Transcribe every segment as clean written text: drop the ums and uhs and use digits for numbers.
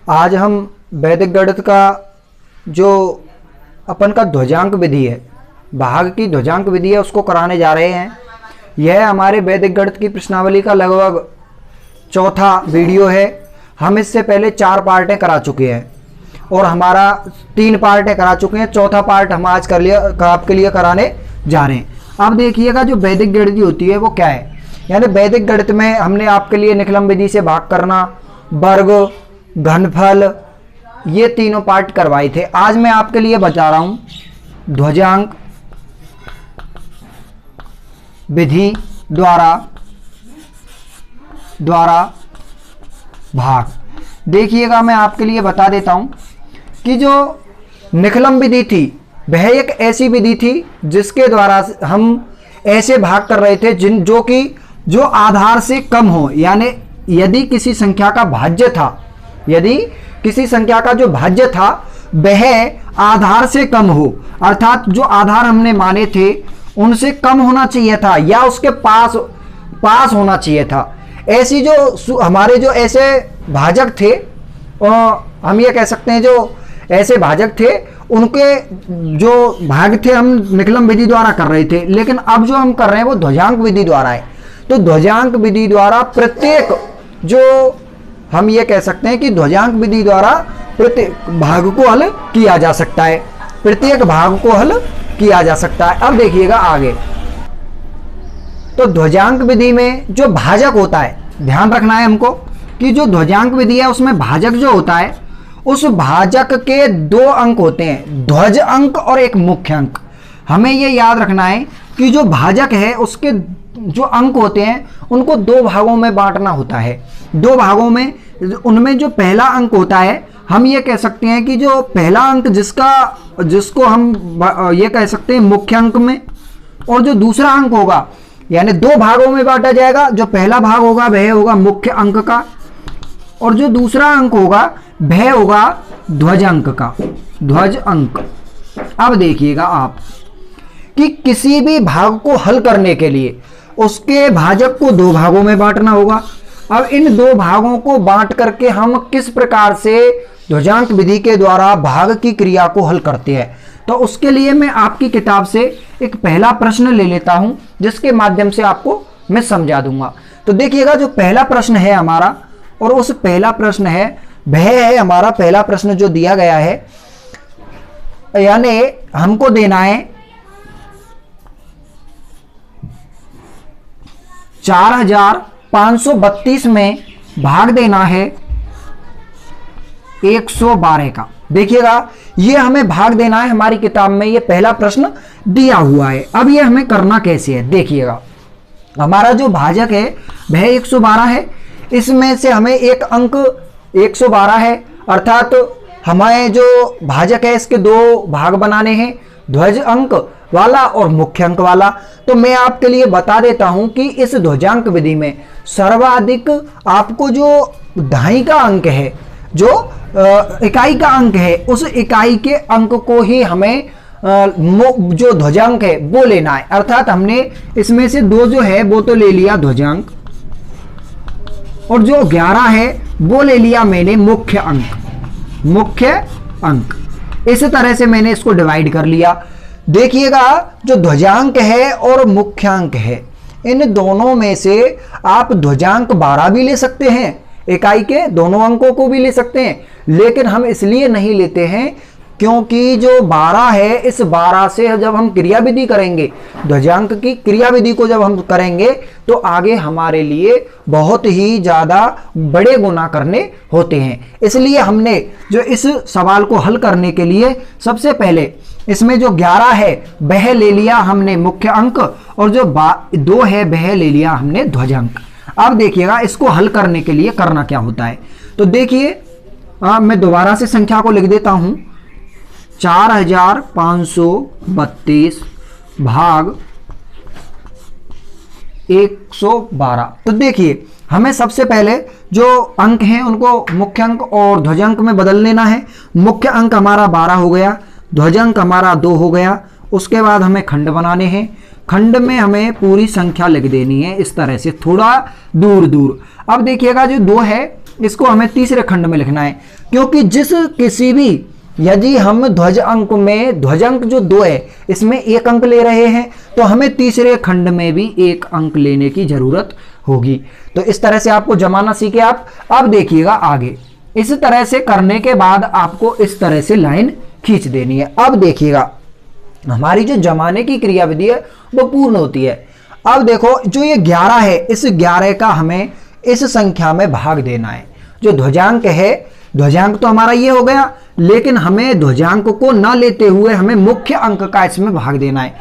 आज हम वैदिक गणित का जो अपन का ध्वजांक विधि है, भाग की ध्वजांक विधि है, उसको कराने जा रहे हैं। यह हमारे वैदिक गणित की प्रश्नावली का लगभग चौथा वीडियो है। हम इससे पहले 4 पार्टें करा चुके हैं और हमारा 3 पार्टें करा चुके हैं। चौथा पार्ट हम आज आपके लिए कराने जा रहे हैं। अब देखिएगा, जो वैदिक गणित होती है वो क्या है। यानी वैदिक गणित में हमने आपके लिए निकलम विधि से भाग करना, वर्ग, घनफल, ये तीनों पार्ट करवाए थे। आज मैं आपके लिए बता रहा हूं ध्वजांक विधि द्वारा भाग। देखिएगा, मैं आपके लिए बता देता हूं कि जो निकलम विधि थी वह एक ऐसी विधि थी जिसके द्वारा हम ऐसे भाग कर रहे थे जो आधार से कम हो। यानी यदि किसी संख्या का भाज्य था, यदि किसी संख्या का जो भाज्य था वह आधार से कम हो, अर्थात जो आधार हमने माने थे उनसे कम होना चाहिए था या उसके पास होना चाहिए था। ऐसी जो हमारे जो ऐसे भाजक थे, हम ये कह सकते हैं जो ऐसे भाजक थे, उनके जो भाग थे हम निकलम विधि द्वारा कर रहे थे। लेकिन अब जो हम कर रहे हैं वो ध्वजांक विधि द्वारा है। तो ध्वजांक विधि द्वारा प्रत्येक, जो हम ये कह सकते हैं कि ध्वजांक विधि द्वारा प्रत्येक भाग को हल किया जा सकता है, प्रत्येक भाग को हल किया जा सकता है। अब देखिएगा आगे, तो ध्वजांक विधि में जो भाजक होता है, ध्यान रखना है हमको कि जो ध्वजांक विधि है उसमें भाजक जो होता है, उस भाजक के 2 अंक होते हैं, ध्वज अंक और एक मुख्य अंक। हमें ये याद रखना है कि जो भाजक है उसके जो अंक होते हैं उनको 2 भागों में बांटना होता है। 2 भागों में, उनमें जो पहला अंक होता है, हम ये कह सकते हैं कि जो पहला अंक जिसको हम ये कह सकते हैं मुख्य अंक में, और जो दूसरा अंक होगा, यानी 2 भागों में बांटा जाएगा। जो पहला भाग होगा वह होगा मुख्य अंक का, और जो दूसरा अंक होगा वह होगा ध्वज अंक का, ध्वज अंक। अब देखिएगा आप कि किसी भी भाग को हल करने के लिए उसके भाजक को 2 भागों में बांटना होगा। अब इन 2 भागों को बांट करके हम किस प्रकार से ध्वजांक विधि के द्वारा भाग की क्रिया को हल करते हैं, तो उसके लिए मैं आपकी किताब से एक पहला प्रश्न ले लेता हूं जिसके माध्यम से आपको मैं समझा दूंगा। तो देखिएगा, जो पहला प्रश्न है हमारा, और उस पहला प्रश्न है वह है हमारा पहला प्रश्न जो दिया गया है, यानी हमको देना है 4532 में भाग देना है 112 का। देखिएगा, ये हमें भाग देना है, हमारी किताब में ये पहला प्रश्न दिया हुआ है। अब ये हमें करना कैसे है, देखिएगा, हमारा जो भाजक है वह 112 है। इसमें से हमें एक अंक 112 है, अर्थात हमें जो भाजक है इसके 2 भाग बनाने हैं, ध्वज अंक वाला और मुख्य अंक वाला। तो मैं आपके लिए बता देता हूं कि इस ध्वजांक विधि में सर्वाधिक आपको जो दहाई का अंक है, जो इकाई का अंक है, उस इकाई के अंक को ही हमें जो ध्वजांक है वो लेना है। अर्थात हमने इसमें से 2 जो है वो तो ले लिया ध्वजांक, और जो 11 है वो ले लिया मैंने मुख्य अंक, मुख्य अंक। इस तरह से मैंने इसको डिवाइड कर लिया। देखिएगा, जो ध्वजांक है और मुख्यांक है, इन दोनों में से आप ध्वजांक 12 भी ले सकते हैं, इकाई के दोनों अंकों को भी ले सकते हैं, लेकिन हम इसलिए नहीं लेते हैं क्योंकि जो 12 है, इस 12 से जब हम क्रिया विधि करेंगे, ध्वजांक की क्रिया विधि को जब हम करेंगे तो आगे हमारे लिए बहुत ही ज़्यादा बड़े गुना करने होते हैं। इसलिए हमने जो इस सवाल को हल करने के लिए सबसे पहले इसमें जो 11 है वह ले लिया हमने मुख्य अंक, और जो 2 है वह ले लिया हमने ध्वजांक। अब देखिएगा, इसको हल करने के लिए करना क्या होता है। तो देखिए, मैं दोबारा से संख्या को लिख देता हूं, 4532 भाग 112। तो देखिए, हमें सबसे पहले जो अंक हैं उनको मुख्य अंक और ध्वजांक में बदल लेना है। मुख्य अंक हमारा 12 हो गया, ध्वजांक हमारा 2 हो गया। उसके बाद हमें खंड बनाने हैं, खंड में हमें पूरी संख्या लिख देनी है इस तरह से, थोड़ा दूर दूर। अब देखिएगा, जो 2 है इसको हमें तीसरे खंड में लिखना है, क्योंकि जिस किसी भी यदि हम ध्वज अंक में ध्वज अंक जो 2 है इसमें 1 अंक ले रहे हैं तो हमें तीसरे खंड में भी 1 अंक लेने की जरूरत होगी। तो इस तरह से आपको जमाना सीखे आप। अब देखिएगा आगे, इस तरह से करने के बाद आपको इस तरह से लाइन खींच देनी है। अब देखिएगा हमारी जो जमाने की क्रियाविधि है वो पूर्ण होती है। अब देखो जो ये 11 है, इस 11 का हमें इस संख्या में भाग देना है। जो ध्वजांक है, ध्वजांक तो हमारा ये हो गया, लेकिन हमें ध्वजांक को ना लेते हुए हमें मुख्य अंक का इसमें भाग देना है।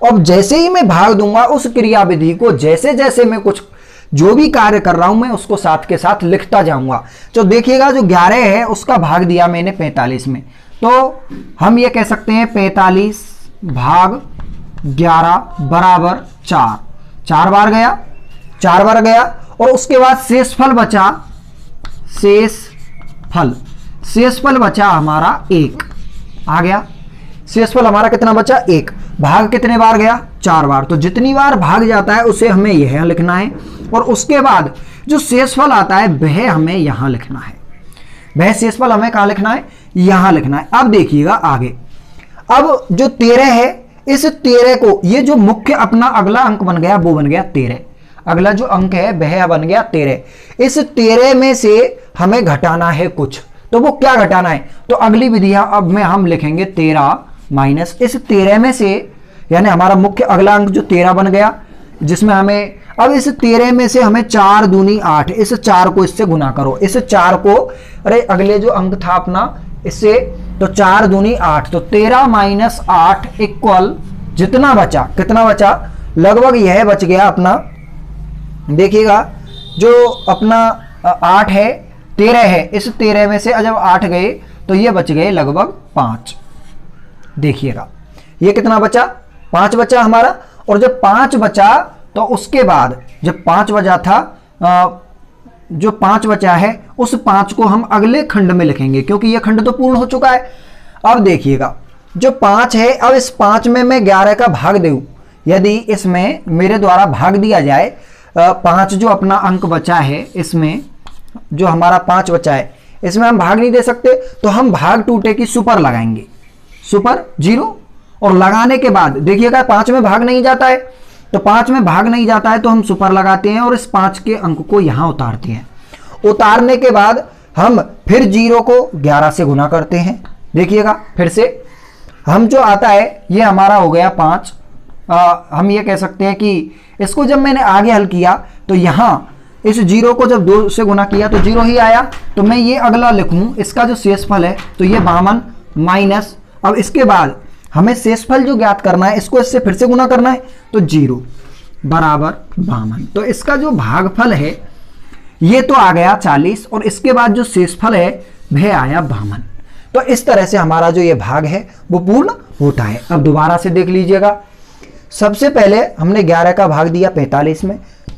अब जैसे ही मैं भाग दूंगा उस क्रियाविधि को, जैसे जैसे मैं कुछ जो भी कार्य कर रहा हूं मैं उसको साथ के साथ लिखता जाऊंगा। तो देखिएगा जो 11 है उसका भाग दिया मैंने 45 में, तो हम ये कह सकते हैं 45 भाग 11 बराबर 4। 4 बार गया, 4 बार गया, और उसके बाद शेषफल बचा, शेषफल बचा हमारा 1 आ गया। शेषफल हमारा कितना बचा? 1। भाग कितने बार गया? 4 बार। तो जितनी बार भाग जाता है उसे हमें यह लिखना है, और उसके बाद जो शेषफल आता है वह हमें यहां लिखना है। वह शेषफल हमें कहां लिखना है? यहां लिखना है। अब देखिएगा आगे, अब जो 13 है, इस 13 को, ये जो मुख्य अपना अगला अंक बन गया वो बन गया 13। अगला जो अंक है वह बन गया 13। इस 13 में से हमें घटाना है कुछ, तो वो क्या घटाना है? तो अगली विधियां अब में हम लिखेंगे 13 माइनस इस 13 में से, यानी हमारा मुख्य अगला अंक जो 13 बन गया, जिसमें हमें अब इस 13 में से हमें 4 दूनी 8, इस 4 को इससे गुना करो। इस 4 को, अरे अगले जो अंक था अपना इससे, तो 4 दूनी 8, तो 13 माइनस 8 इक्वल जितना बचा, कितना बचा? लगभग यह बच गया अपना, देखिएगा जो अपना 8 है, 13 है, इस 13 में से जब 8 गए तो ये बच गए लगभग 5। देखिएगा ये कितना बचा? 5 बचा हमारा। और जब 5 बचा तो उसके बाद जब 5 बचा था, जो 5 बचा है उस 5 को हम अगले खंड में लिखेंगे, क्योंकि यह खंड तो पूर्ण हो चुका है। अब देखिएगा जो 5 है, अब इस 5 में मैं 11 का भाग दूं, यदि इसमें मेरे द्वारा भाग दिया जाए 5 जो अपना अंक बचा है, इसमें जो हमारा 5 बचा है इसमें हम भाग नहीं दे सकते, तो हम भाग टूटे की सुपर लगाएंगे, सुपर 0, और लगाने के बाद देखिएगा 5 में भाग नहीं जाता है, तो 5 में भाग नहीं जाता है तो हम सुपर लगाते हैं और इस 5 के अंक को यहां उतारते हैं। उतारने के बाद हम फिर 0 को 11 से गुना करते हैं। देखिएगा फिर से हम जो आता है ये हमारा हो गया 5। हम ये कह सकते हैं कि इसको जब मैंने आगे हल किया तो यहां इस 0 को जब 2 से गुना किया तो 0 ही आया। तो मैं ये अगला लिखूं, इसका जो शेषफल है तो ये 52 माइनस, अब इसके बाद हमें शेषफल जो ज्ञात करना है इसको इससे फिर से गुना करना है, तो 0 बराबर 52। तो इसका जो भागफल है ये तो आ गया 40, और इसके बाद जो शेषफल है वह आया 52। तो इस तरह से हमारा जो ये भाग है वो पूर्ण होता है। अब दोबारा से देख लीजिएगा, सबसे पहले हमने 11 का भाग दिया 45 में,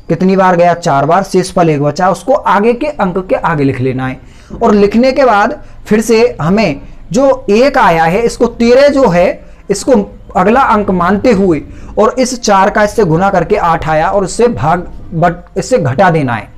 कितनी बार गया? 4 बार। शेषफल 1 बचा, उसको आगे के अंक के आगे लिख लेना है, और लिखने के बाद फिर से हमें जो 1 आया है इसको 13 जो है इसको अगला अंक मानते हुए, और इस 4 का इससे गुना करके 8 आया, और इससे घटा देना है,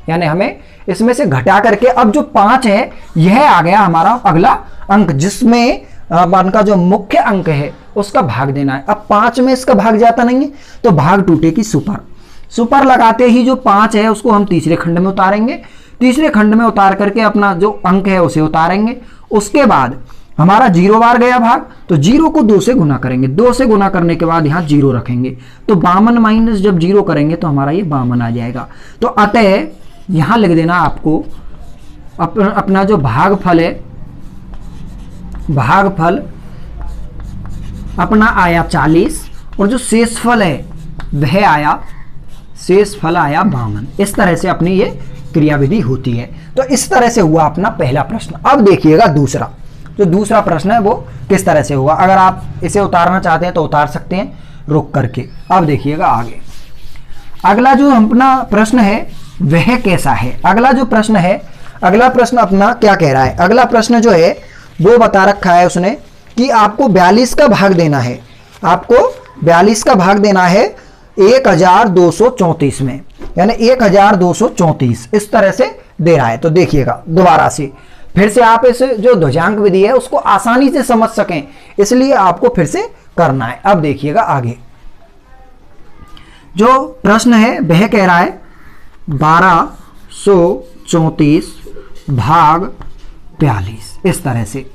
यानी हमें इसमें से घटा करके अब जो 5 है यह आ गया हमारा अगला अंक, जिसमें मान का जो मुख्य अंक है उसका भाग देना है। अब 5 में इसका भाग जाता नहीं है तो भाग टूटे की सुपर लगाते ही जो 5 है उसको हम तीसरे खंड में उतारेंगे। तीसरे खंड में उतार करके अपना जो अंक है उसे उतारेंगे। उसके बाद हमारा 0 बार गया भाग, तो 0 को 2 से गुना करेंगे। 2 से गुना करने के बाद यहाँ 0 रखेंगे, तो 52 माइनस जब 0 करेंगे तो हमारा ये 52 आ जाएगा। तो अतः यहाँ लिख देना आपको अपना जो भागफल है, भागफल अपना आया 40, और जो शेषफल है वह आया, शेषफल आया 52। इस तरह से अपनी ये क्रियाविधि होती है। तो इस तरह से हुआ अपना पहला प्रश्न। अब देखिएगा दूसरा, जो दूसरा प्रश्न है वो किस तरह से होगा। अगर आप इसे उतारना चाहते हैं तो उतार सकते हैं रुक करके। अब देखिएगा आगे, अगला जो अपना प्रश्न है वह कैसा है। अगला जो प्रश्न है, अगला प्रश्न अपना क्या कह रहा है? अगला प्रश्न जो है वो बता रखा है उसने कि आपको 42 का भाग देना है। आपको 42 का भाग देना है 1234 में, यानी 1234 इस तरह से दे रहा है। तो देखिएगा दोबारा से, फिर से आप इस जो ध्वजांक विधि है उसको आसानी से समझ सकें, इसलिए आपको फिर से करना है। अब देखिएगा आगे जो प्रश्न है वह कह रहा है 1234 भाग 42। इस तरह से,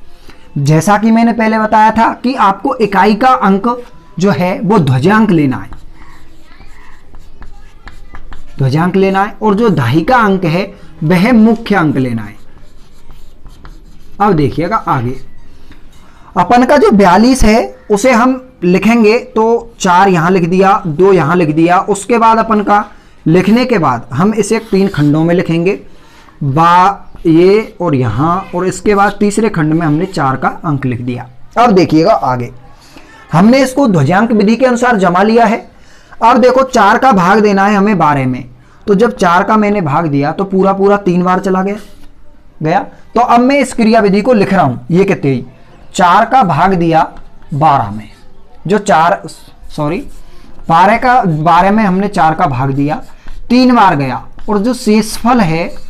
जैसा कि मैंने पहले बताया था कि आपको इकाई का अंक जो है वो ध्वजांक लेना है, ध्वजांक लेना है, और जो दहाई का अंक है वह मुख्य अंक लेना है। अब देखिएगा आगे, अपन का जो 42 है उसे हम लिखेंगे तो 4 यहां लिख दिया, 2 यहां लिख दिया। उसके बाद अपन का लिखने के बाद हम इसे 3 खंडों में लिखेंगे, ये और यहां, और इसके बाद तीसरे खंड में हमने 4 का अंक लिख दिया। अब देखिएगा आगे, हमने इसको ध्वजांक विधि के अनुसार जमा लिया है। अब देखो 4 का भाग देना है हमें 12 में, तो जब 4 का मैंने भाग दिया तो पूरा 3 बार चला गया। तो अब मैं इस क्रिया विधि को लिख रहा हूं, ये कहते ही 4 का भाग दिया 12 में, जो 12 में हमने 4 का भाग दिया, 3 बार गया, और जो शेषफल है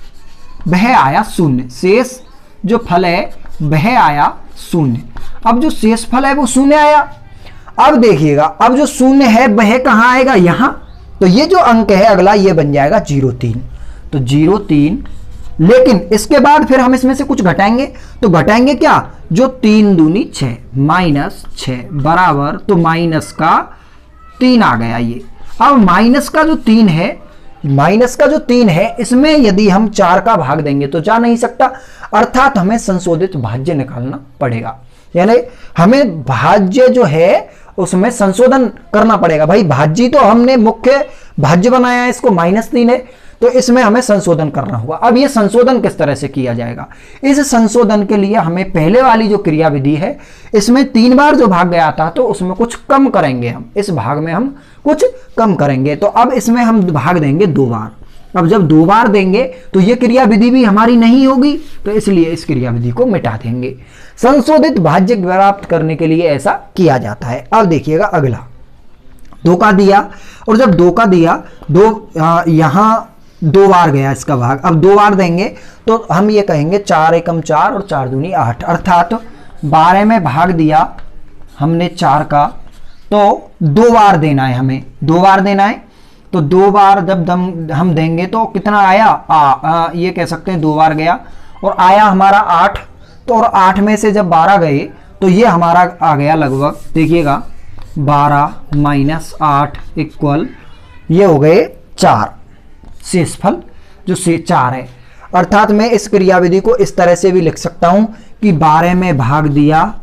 वह आया 0। शेष जो फल है वह आया 0। अब जो शेषफल है वो 0 आया। अब देखिएगा, अब जो 0 है वह कहां आएगा, यहां। तो ये जो अंक है अगला ये बन जाएगा 03। तो 03, लेकिन इसके बाद फिर हम इसमें से कुछ घटाएंगे, तो घटाएंगे क्या, जो 3 दूनी 6 माइनस 6 बराबर, तो माइनस का 3 आ गया ये। अब माइनस का जो 3 है इसमें यदि हम 4 का भाग देंगे तो जा नहीं सकता, अर्थात हमें संशोधित भाज्य निकालना पड़ेगा, यानी हमें भाज्य जो है उसमें संशोधन करना पड़ेगा। भाई भाज्य तो हमने मुख्य भाज्य बनाया है, इसको -3 है, तो इसमें हमें संशोधन करना होगा। अब ये संशोधन किस तरह से किया जाएगा, इस संशोधन के लिए हमें पहले वाली जो क्रिया विधि है इसमें 3 बार जो भाग गया था तो उसमें कुछ कम करेंगे, हम इस भाग में हम कुछ कम करेंगे। तो अब इसमें हम भाग देंगे 2 बार। अब जब 2 बार देंगे तो ये क्रिया विधि भी हमारी नहीं होगी, तो इसलिए इस क्रिया विधि को मिटा देंगे। संशोधित भाज्य प्राप्त करने के लिए ऐसा किया जाता है। अब देखिएगा अगला, 2 का दिया, और जब 2 का दिया, यहां 2 बार गया इसका भाग। अब 2 बार देंगे तो हम ये कहेंगे 4 एकम 4 और 4 दूनी 8, अर्थात 12 में भाग दिया हमने 4 का, तो 2 बार देना है हमें, 2 बार देना है। तो 2 बार जब हम देंगे तो कितना आया, ये कह सकते हैं 2 बार गया और आया हमारा 8। तो और 8 में से जब 12 गए तो ये हमारा आ गया लगभग, देखिएगा 12 माइनस 8 इक्वल, ये हो गए 4। शेषफल जो 4 है, अर्थात मैं इस क्रिया विधि को इस तरह से भी लिख सकता हूं कि 12 में भाग दिया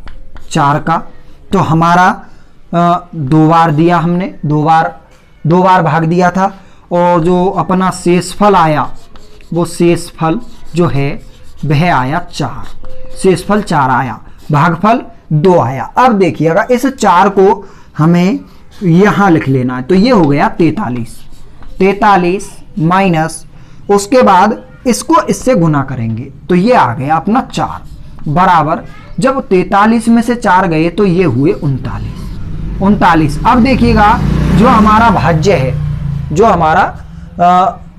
4 का, तो हमारा 2 बार दिया हमने, 2 बार भाग दिया था, और जो अपना शेषफल आया वो शेषफल जो है वह आया 4, शेषफल 4 आया, भागफल 2 आया। अब देखिएगा इस 4 को हमें यहां लिख लेना है, तो ये हो गया 43 माइनस, उसके बाद इसको इससे गुना करेंगे तो ये आ गया अपना 4 बराबर, जब 43 में से 4 गए तो ये हुए 39। अब देखिएगा जो हमारा भाज्य है, जो हमारा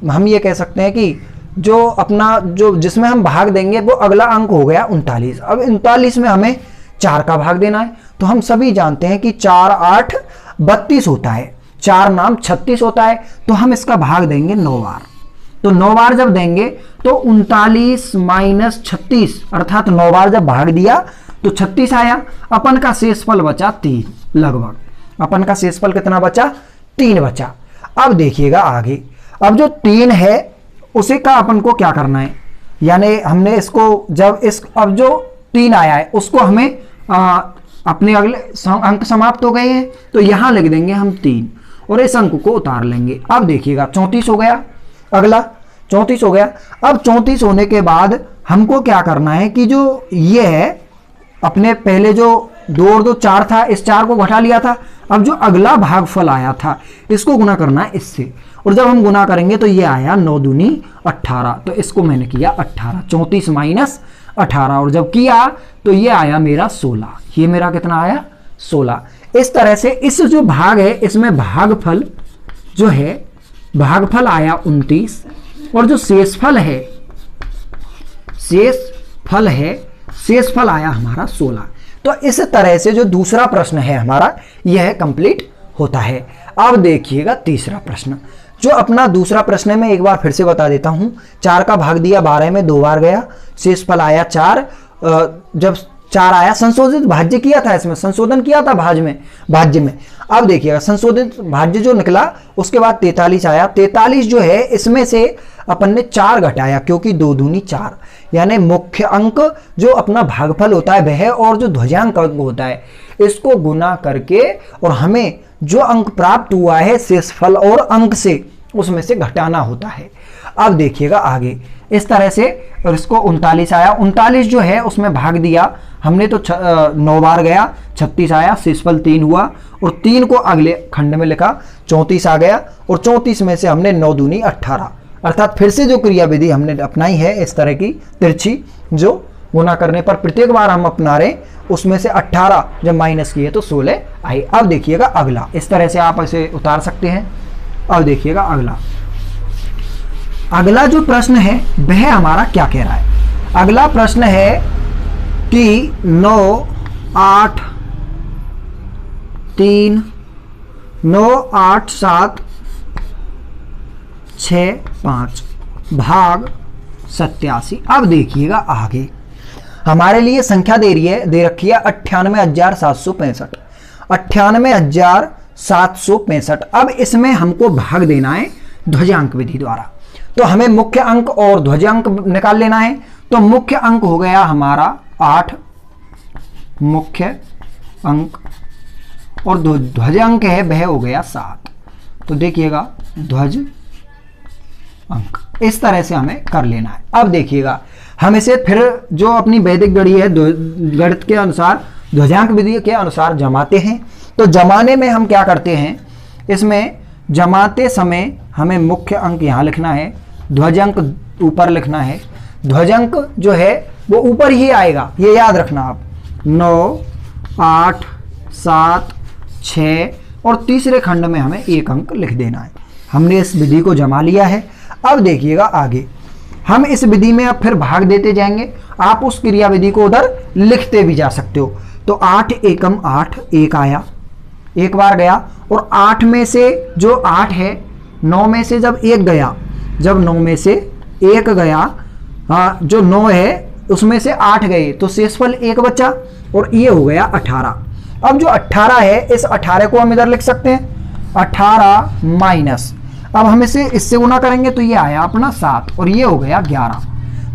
हम ये कह सकते हैं कि जो अपना जो जिसमें हम भाग देंगे वो अगला अंक हो गया 39। अब 39 में हमें 4 का भाग देना है, तो हम सभी जानते हैं कि 4 8 32 होता है, 4 नाम 36 होता है, तो हम इसका भाग देंगे 9 बार। तो 9 बार जब देंगे तो 39 माइनस 36, अर्थात 9 बार जब भाग दिया तो 36 आया। अपन का शेषफल बचा 3 लगभग, अपन का शेषफल कितना बचा, 3 बचा। अब देखिएगा आगे, अब जो 3 है उसे का अपन को क्या करना है, यानी हमने इसको जब अब जो 3 आया है उसको हमें अपने अगले अंक समाप्त हो गए हैं तो यहां लिख देंगे हम 3 और इस अंक को उतार लेंगे। अब देखिएगा 34 हो गया, अगला 34 हो गया। अब 34 होने के बाद हमको क्या करना है कि जो ये है अपने पहले जो 2 और 2 4 था, इस 4 को घटा लिया था। अब जो अगला भागफल आया था इसको गुना करना है इससे, और जब हम गुना करेंगे तो ये आया 9 दूनी 18, तो इसको मैंने किया 18, 34 माइनस 18, और जब किया तो ये आया मेरा 16, ये मेरा कितना आया 16। इस तरह से इस जो भाग है इसमें भागफल जो है, भागफल आया 29, और जो शेषफल है शेष फल है, शेष फल आया हमारा 16। तो इस तरह से जो दूसरा प्रश्न है हमारा यह कंप्लीट होता है। अब देखिएगा तीसरा प्रश्न, जो अपना दूसरा प्रश्न है मैं एक बार फिर से बता देता हूं। 4 का भाग दिया 12 में 2 बार गया, शेष फल आया 4। जब 4 आया, संशोधित भाज्य किया था, इसमें संशोधन किया था भाज्य में। अब देखिएगा संशोधित भाज्य जो निकला उसके बाद 43 आया। 43 जो है इसमें से अपन ने 4 घटाया क्योंकि 2 दूनी 4, यानी मुख्य अंक जो अपना भागफल होता है वह और जो ध्वजांक अंक होता है इसको गुना करके और हमें जो अंक प्राप्त हुआ है शेषफल और अंक से उसमें से घटाना होता है। अब देखिएगा आगे इस तरह से, और इसको 39 आया। 39 जो है उसमें भाग दिया हमने तो 9 बार गया, 36 आया, शेषफल 3 हुआ और 3 को अगले खंड में लिखा, 34 आ गया और 34 में से हमने 9 दूनी 18, अर्थात फिर से जो क्रिया विधि हमने अपनाई है इस तरह की तिरछी, जो गुना करने पर प्रत्येक बार हम अपना रहे उसमें से 18 जब माइनस किए तो 16 आई। अब देखिएगा अगला, इस तरह से आप इसे उतार सकते हैं। अब देखिएगा अगला जो प्रश्न है वह हमारा क्या कह रहा है। अगला प्रश्न है कि 9, 8, 3, 9, 8, 7, 6, 5 भाग 87। अब देखिएगा आगे हमारे लिए संख्या दे रखी है 98,765, 98,765। अब इसमें हमको भाग देना है ध्वजांक विधि द्वारा, तो हमें मुख्य अंक और ध्वजांक निकाल लेना है। तो मुख्य अंक हो गया हमारा 8 मुख्य अंक और ध्वजांक है वह हो गया 7। तो देखिएगा ध्वज अंक इस तरह से हमें कर लेना है। अब देखिएगा हम इसे फिर जो अपनी वैदिक गणित है गणित के अनुसार ध्वजांक विधि के अनुसार जमाते हैं। तो जमाने में हम क्या करते हैं, इसमें जमाते समय हमें मुख्य अंक यहाँ लिखना है, ध्वजांक ऊपर लिखना है। ध्वजांक जो है वो ऊपर ही आएगा, ये याद रखना आप। 9, 8, 7, 6 और तीसरे खंड में हमें 1 अंक लिख देना है। हमने इस विधि को जमा लिया है। अब देखिएगा आगे हम इस विधि में अब फिर भाग देते जाएंगे। आप उस क्रिया विधि को उधर लिखते भी जा सकते हो। तो 8 एकम 8, 1 आया, 1 बार गया और 8 में से जो 8 है 9 में से जब 1 गया, जब 9 में से 1 गया, जो 9 है उसमें से 8 गए तो शेषफल 1 बचा और ये हो गया 18। अब जो 18 है इस 18 को हम इधर लिख सकते हैं, 18 माइनस, अब हम इसे इससे गुना करेंगे तो ये आया अपना 7 और ये हो गया 11।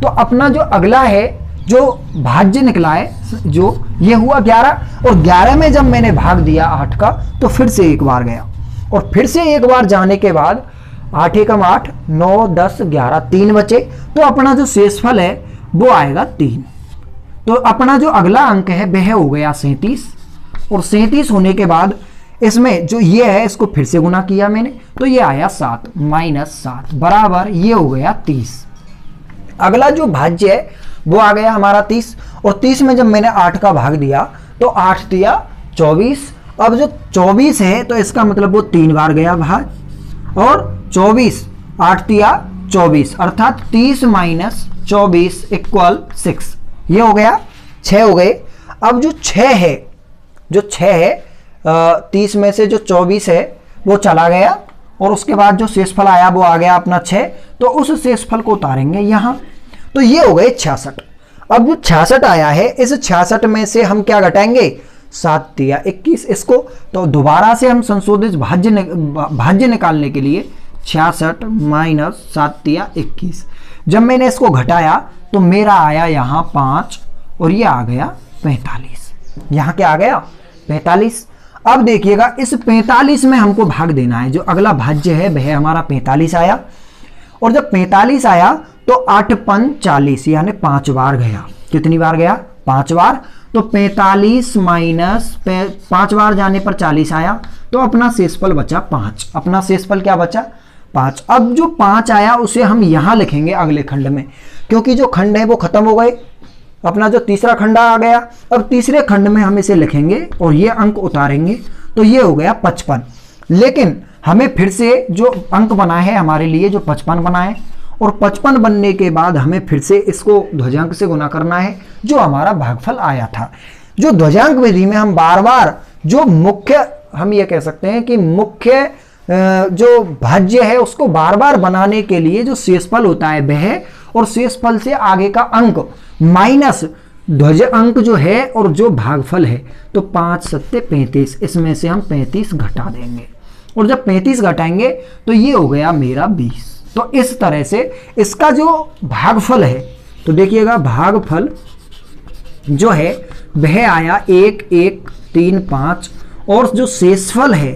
तो अपना जो अगला है जो भाज्य निकला है जो ये हुआ 11 और 11 में जब मैंने भाग दिया 8 का तो फिर से 1 बार गया और फिर से 1 बार जाने के बाद 8 एकम 8, 9, 10, 11, 3 बचे। तो अपना जो शेषफल है वो आएगा 3। तो अपना जो अगला अंक है वह हो गया 37 और 37 होने के बाद इसमें जो ये है इसको फिर से गुना किया मैंने तो ये आया 7 माइनस 7 बराबर ये हो गया 30। अगला जो भाज्य है वो आ गया हमारा 30 और 30 में जब मैंने 8 का भाग दिया तो 8 दिया 24। अब जो 24 है तो इसका मतलब वो 3 बार गया भाग और 24 8 दिया 24 अर्थात 30 माइनस 24 इक्वल 6, ये हो गया 6 हो गए। अब जो 6 है 30 में से जो 24 है वो चला गया और उसके बाद जो शेषफल आया वो आ गया अपना 6, तो उस शेषफल को उतारेंगे यहाँ तो ये हो गए 66। अब जो 66 आया है इस 66 में से हम क्या घटाएंगे 7 दिया 21 इसको, तो दोबारा से हम संशोधित भाज्य निकालने के लिए 66 माइनस 7 दिया 21। जब मैंने इसको घटाया तो मेरा आया यहाँ 5 और ये आ गया 45। यहाँ क्या आ गया 45। अब देखिएगा इस 45 में हमको भाग देना है, जो अगला भाज्य है वह हमारा 45 आया और जब 45 आया तो 8 पंच 40 यानी 5 बार गया। कितनी बार गया 5 बार, तो 45 माइनस 5 बार जाने पर 40 आया तो अपना शेषफल बचा 5। अपना शेषफल क्या बचा 5। अब जो 5 आया उसे हम यहाँ लिखेंगे अगले खंड में, क्योंकि जो खंड है वो खत्म हो गए। अपना जो तीसरा खंड आ गया, अब तीसरे खंड में हम इसे लिखेंगे और ये अंक उतारेंगे तो ये हो गया 55। लेकिन हमें फिर से जो अंक बना है हमारे लिए जो 55 बना है और 55 बनने के बाद हमें फिर से इसको ध्वजांक से गुना करना है, जो हमारा भागफल आया था। जो ध्वजांक विधि में हम बार बार जो मुख्य, हम ये कह सकते हैं कि मुख्य जो भाज्य है उसको बार बार बनाने के लिए जो शेषफल होता है वह, और शेषफल से आगे का अंक माइनस ध्वज अंक जो है और जो भागफल है, तो 5 सत्ते 35, इसमें से हम 35 घटा देंगे, और जब 35 घटाएंगे तो ये हो गया मेरा 20। तो इस तरह से इसका जो भागफल है, तो देखिएगा भागफल जो है वह आया 1 1 3 5, और जो शेषफल है,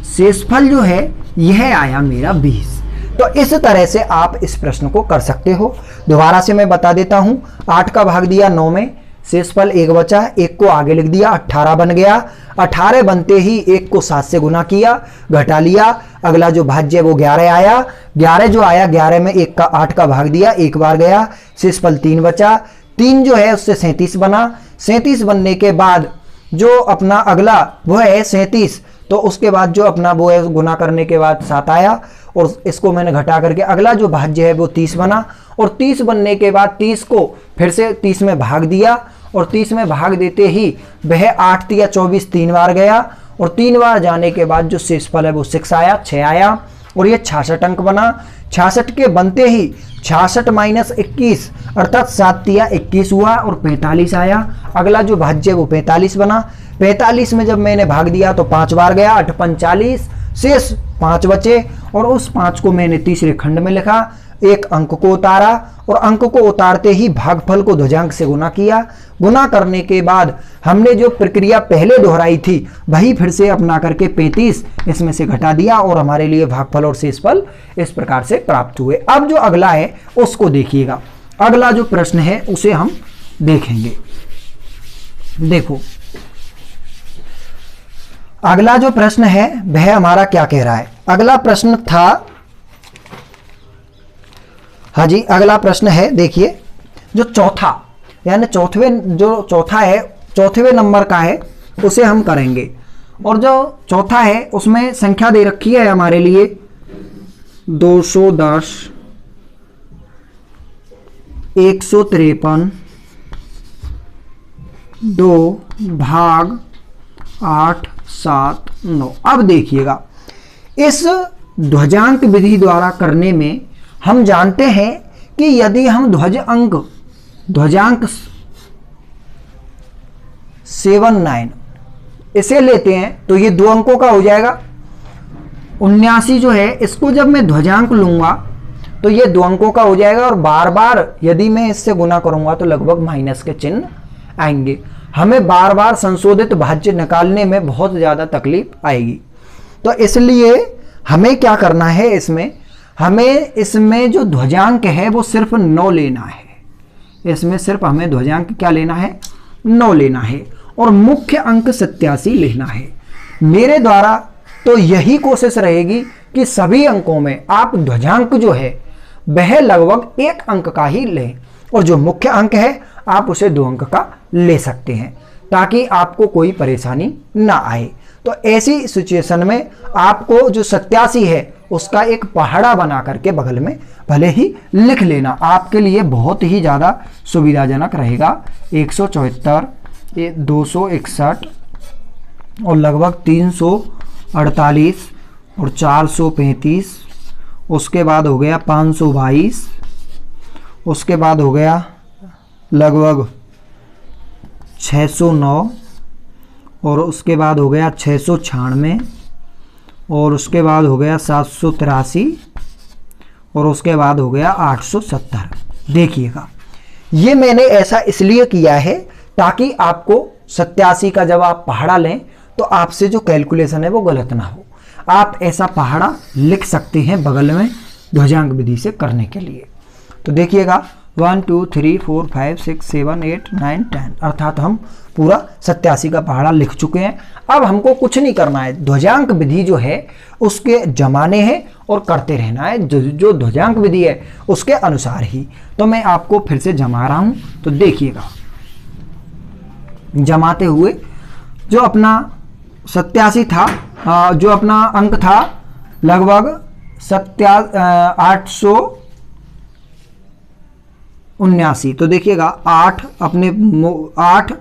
शेषफल जो है यह आया मेरा 20। तो इस तरह से आप इस प्रश्न को कर सकते हो। दोबारा से मैं बता देता हूं, 8 का भाग दिया 9 में, शेषफल 1 बचा, 1 को आगे लिख दिया, 18 बन गया। 18 बनते ही 1 को 7 से गुना किया, घटा लिया, अगला जो भाज्य वो 11 आया। 11 जो आया, 11 में 8 का भाग दिया, 1 बार गया, शेषफल 3 बचा। 3 जो है उससे 37 बना। 37 बनने के बाद जो अपना अगला वो है 37, तो उसके बाद जो अपना वो है गुना करने के बाद 7 आया, और इसको मैंने घटा करके अगला जो भाज्य है वो 30 बना। और 30 बनने के बाद 30 को फिर से 30 में भाग दिया, और 30 में भाग देते ही वह 8 या 24 3 बार गया, और 3 बार जाने के बाद जो शेषफल है वो 6 आया, 6 आया, और ये 66 अंक बना। 66 के बनते ही 66 माइनस 21 अर्थात 7 या 21 हुआ, और 45 आया। अगला जो भाज्य है वो 45 बना। 45 में जब मैंने भाग दिया तो 5 बार गया, 8 45, शेष 5 बचे, और उस 5 को मैंने तीसरे खंड में लिखा, एक अंक को उतारा, और अंक को उतारते ही भागफल को ध्वजांक से गुना किया। गुना करने के बाद हमने जो प्रक्रिया पहले दोहराई थी वही फिर से अपना करके 35 इसमें से घटा दिया, और हमारे लिए भागफल और शेषफल इस प्रकार से प्राप्त हुए। अब जो अगला है उसको देखिएगा, अगला जो प्रश्न है उसे हम देखेंगे। देखो अगला जो प्रश्न है वह हमारा क्या कह रहा है। अगला प्रश्न था, हाँ जी, अगला प्रश्न है, देखिए जो चौथा यानी जो चौथा है, चौथे नंबर का है उसे हम करेंगे। और जो चौथा है उसमें संख्या दे रखी है हमारे लिए 210, 153, 2 भाग 8 7 9। अब देखिएगा इस ध्वजांक विधि द्वारा करने में हम जानते हैं कि यदि हम ध्वजांक 79 इसे लेते हैं तो ये 2 अंकों का हो जाएगा। 79 जो है इसको जब मैं ध्वजांक लूंगा तो ये 2 अंकों का हो जाएगा, और बार बार यदि मैं इससे गुना करूंगा तो लगभग माइनस के चिन्ह आएंगे। हमें बार बार संशोधित भाज्य निकालने में बहुत ज़्यादा तकलीफ आएगी। तो इसलिए हमें क्या करना है, हमें इसमें जो ध्वजांक है वो सिर्फ 9 लेना है। इसमें सिर्फ हमें ध्वजांक क्या लेना है, 9 लेना है, और मुख्य अंक 87 लेना है। मेरे द्वारा तो यही कोशिश रहेगी कि सभी अंकों में आप ध्वजांक जो है वह लगभग 1 अंक का ही लें, और जो मुख्य अंक है आप उसे 2 अंक का ले सकते हैं, ताकि आपको कोई परेशानी ना आए। तो ऐसी सिचुएशन में आपको जो 87 है उसका एक पहाड़ा बना करके बगल में भले ही लिख लेना, आपके लिए बहुत ही ज़्यादा सुविधाजनक रहेगा। 174, 261 और लगभग 348 और 435, उसके बाद हो गया 522, उसके बाद हो गया लगभग 609, और उसके बाद हो गया 696, और उसके बाद हो गया 783, और उसके बाद हो गया 870। देखिएगा ये मैंने ऐसा इसलिए किया है ताकि आपको 87 का जब आप पहाड़ा लें तो आपसे जो कैलकुलेशन है वो गलत ना हो। आप ऐसा पहाड़ा लिख सकते हैं बगल में ध्वजांक विधि से करने के लिए। तो देखिएगा 1 2 3 4 5 6 7 8 9 10, अर्थात हम पूरा 87 का पहाड़ा लिख चुके हैं। अब हमको कुछ नहीं करना है, ध्वजांक विधि जो है उसके जमाने हैं और करते रहना है, जो ध्वजांक विधि है उसके अनुसार ही। तो मैं आपको फिर से जमा रहा हूं, तो देखिएगा जमाते हुए जो अपना 87 था, जो अपना अंक था लगभग 879। तो देखिएगा 8 अपने 8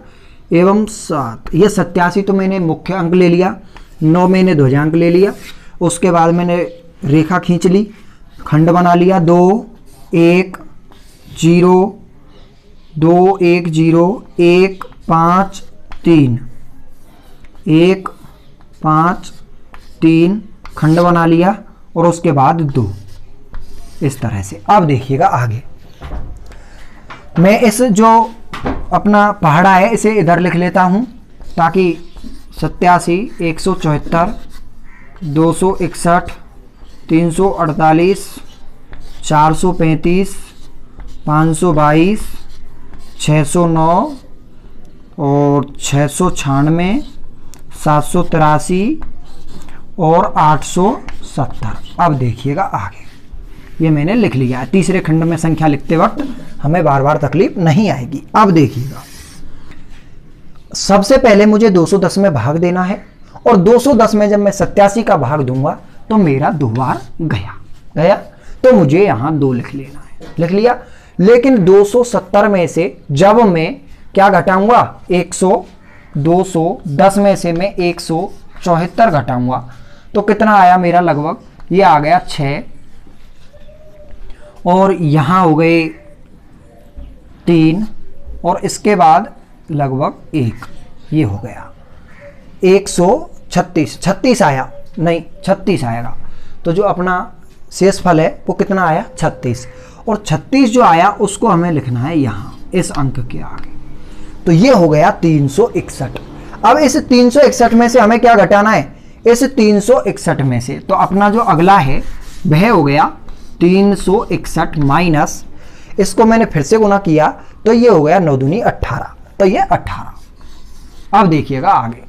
एवं 7, ये 87 तो मैंने मुख्य अंक ले लिया, 9 मैंने ध्वजांक ले लिया। उसके बाद मैंने रेखा खींच ली, खंड बना लिया, 2 1 0 2 1 0 1 5 3 1 5 3 खंड बना लिया और उसके बाद 2, इस तरह से। अब देखिएगा आगे मैं इस जो अपना पहाड़ा है इसे इधर लिख लेता हूं, ताकि 87 174 261 348 435 522 609 और 696 783 और 870। अब देखिएगा आगे, ये मैंने लिख लिया है। तीसरे खंड में संख्या लिखते वक्त हमें बार बार तकलीफ नहीं आएगी। अब देखिएगा, सबसे पहले मुझे 210 में भाग देना है और 210 में जब मैं 87 का भाग दूंगा तो मेरा 2 बार गया तो मुझे यहां 2 लिख लेना है। लिख लिया। लेकिन 270 में से जब मैं क्या घटाऊंगा, 210 में से मैं 174 घटाऊंगा तो कितना आया मेरा, लगभग ये आ गया 6 और यहां हो गए 3 और इसके बाद लगभग 1, ये हो गया 136। 36 आया, नहीं 36 आएगा। तो जो अपना शेष फल है वो कितना आया, 36। और 36 जो आया उसको हमें लिखना है यहाँ इस अंक के आगे। तो ये हो गया 361। अब इस 361 में से हमें क्या घटाना है, इस 361 में से तो अपना जो अगला है वह हो गया 361 माइनस, इसको मैंने फिर से गुना किया तो ये हो गया 9 दूनी 18, तो ये 18। अब देखिएगा आगे,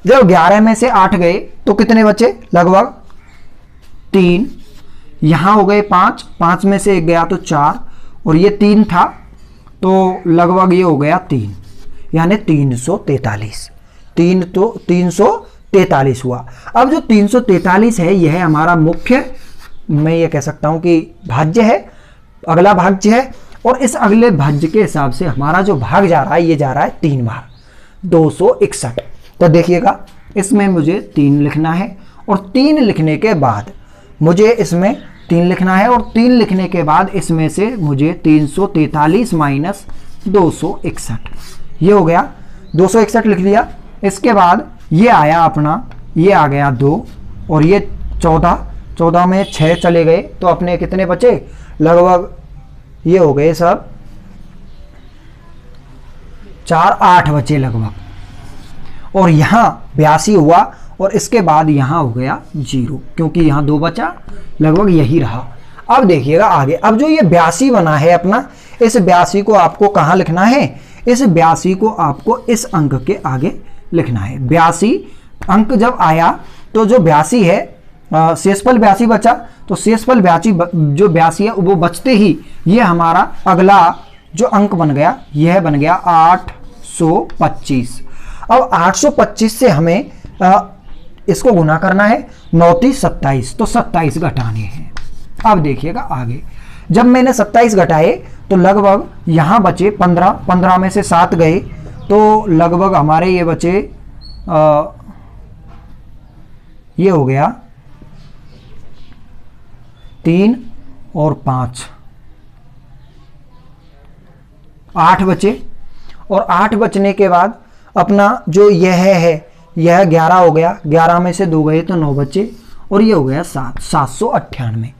जब 11 में से 8 गए तो कितने बचे, लगभग 3। यहां हो गए 5, 5 में से 1 गया तो 4 और ये 3 था तो लगभग ये हो गया 3, यानी 343। 343 हुआ। अब जो 343 है यह है हमारा मुख्य, मैं ये कह सकता हूं कि भाज्य है, अगला भाज्य है। और इस अगले भाज्य के हिसाब से हमारा जो भाग जा रहा है ये जा रहा है 3 बार, 261। तो देखिएगा इसमें मुझे 3 लिखना है और 3 लिखने के बाद मुझे इसमें 3 लिखना है और 3 लिखने के बाद इसमें से मुझे 343 माइनस 261, ये हो गया 261 लिख लिया। इसके बाद ये आया अपना, ये आ गया 2 और ये 14 में 6 चले गए तो अपने कितने बचे, लगभग ये हो गए सब 4 8 बचे लगभग। और यहाँ 82 हुआ और इसके बाद यहाँ हो गया 0, क्योंकि यहाँ 2 बचा, लगभग यही रहा। अब देखिएगा आगे, अब जो ये 82 बना है अपना, इस 82 को आपको कहाँ लिखना है, इस 82 को आपको इस अंक के आगे लिखना है। 82 अंक जब आया तो जो 82 है, शेषफल 82 बचा, तो शेषफल 82 जो 82 है वो बचते ही ये हमारा अगला जो अंक बन गया यह बन गया 825। अब 825 से हमें इसको गुना करना है, 9 3 27, तो 27 घटाने हैं। अब देखिएगा आगे, जब मैंने 27 घटाए तो लगभग यहाँ बचे 15, 15 में से 7 गए तो लगभग हमारे ये बचे ये हो गया 3 और 5, 8 बचे। और 8 बचने के बाद अपना जो यह है यह 11 हो गया, 11 में से 2 गए तो 9 बचे और ये हो गया 798।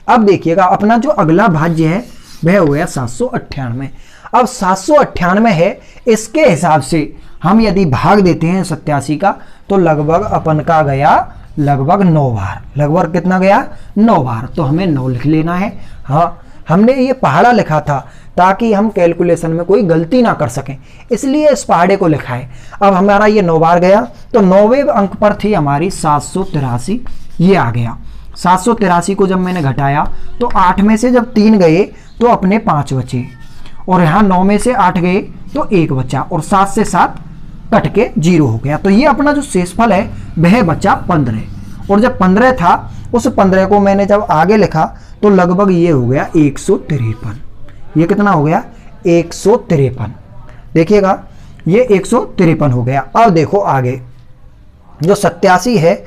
अब देखिएगा अपना जो अगला भाज्य है वह हो गया 798। अब 798 है, इसके हिसाब से हम यदि भाग देते हैं 87 का तो लगभग अपन का गया लगभग 9 बार। लगभग कितना गया, 9 बार। तो हमें 9 लिख लेना है। हाँ, हमने ये पहाड़ा लिखा था ताकि हम कैलकुलेशन में कोई गलती ना कर सकें, इसलिए इस पहाड़े को लिखा है। अब हमारा ये 9 बार गया तो 9वें अंक पर थी हमारी 783, ये आ गया। 783 को जब मैंने घटाया तो 8 में से जब 3 गए तो अपने 5 बचे और यहाँ 9 में से 8 गए तो 1 बचा और 7 से 7 कट के 0 हो गया। तो ये अपना जो शेषफल है वह बचा 15। और जब 15 था उस 15 को मैंने जब आगे लिखा तो लगभग ये हो गया 153। ये कितना हो गया? 153। देखिएगा ये 153 हो गया। अब देखो आगे जो 87 है,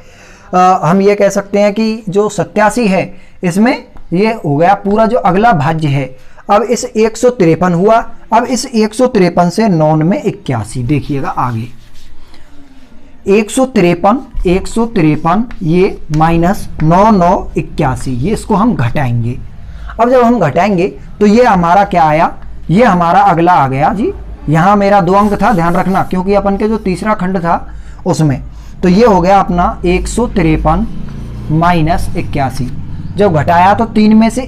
हम ये कह सकते हैं कि जो 87 है इसमें ये हो गया पूरा जो अगला भाज्य है। अब इस 153 हुआ, अब इस 153 से 9 में 81। देखिएगा आगे 153 ये माइनस 9 9 81, ये इसको हम घटाएंगे। अब जब हम घटाएंगे तो ये हमारा क्या आया? ये हमारा अगला आ गया जी। यहाँ मेरा 2 अंक था, ध्यान रखना, क्योंकि अपन के जो तीसरा खंड था उसमें, तो ये हो गया अपना 153 माइनस 81। जब घटाया तो 3 में से